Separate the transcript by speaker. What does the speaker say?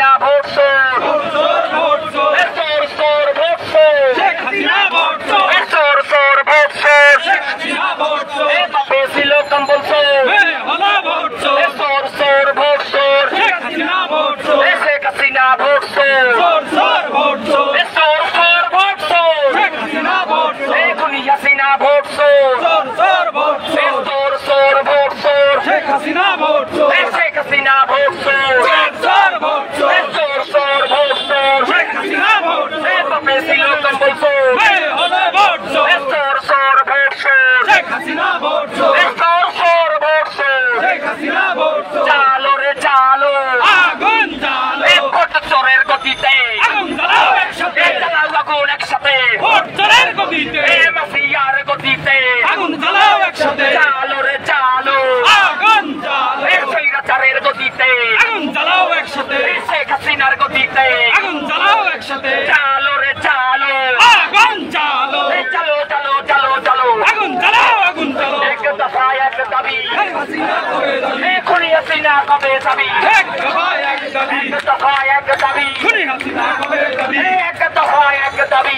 Speaker 1: Hasina vote চোর চোর vote চোর ভোট চোর শেখ হাসিনা ভোট চোর চোর ভোট চোর শেখ হাসিনা ভোট চোর বাপে ছিল কম্বল চোর হলো ভোট চোর চোর ভোট চোর শেখ হাসিনা ভোট চোর শেখ হাসিনা ভোট চোর চোর ভোট চোর চোর ভোট চোর শেখ হাসিনা ভোট চোর খুনি হাসিনা ভোট চোর চোর ভোট চোর চোর ভোট চোর শেখ হাসিনা ভোট চোর শেখ হাসিনা ভোট চোর চোর ভোট চোর চোর ভোট চোর শেখ হাসিনা ভোট চোর বাপে ছিল কম্বল চোর হলো ভোট চোর চোর ভোট চোর শেখ হাসিনা ভোট চোর চোর ভোট চোর শেখ হাসিনা ভোট চোর চালো রে চালো আগুন চালো ভোট চোরের গতিতে আগুন জ্বালাও একসাথে জ্বালাও আগুন একসাথে ভোট চোরের গতিতে মাফিয়ার গতিতে আগুন জ্বালাও একসাথে চালো রে চালো আগুন জ্বালো স্বৈরাচারের গতিতে আগুন জ্বালাও একসাথে শেখ হাসিনার গতিতে আগুন জ্বালাও একসাথে চালো রে চালো আগুন চালো চালো চালো চালো চালো আগুন জ্বালাও আগুন চালো এক দফা এক দাবি হাসিনা কবে যাবি খুনি হাসিনা কবে যাবি এক দফা এক দাবি খুনি হাসিনা কবে যাবি এক দফা এক দাবি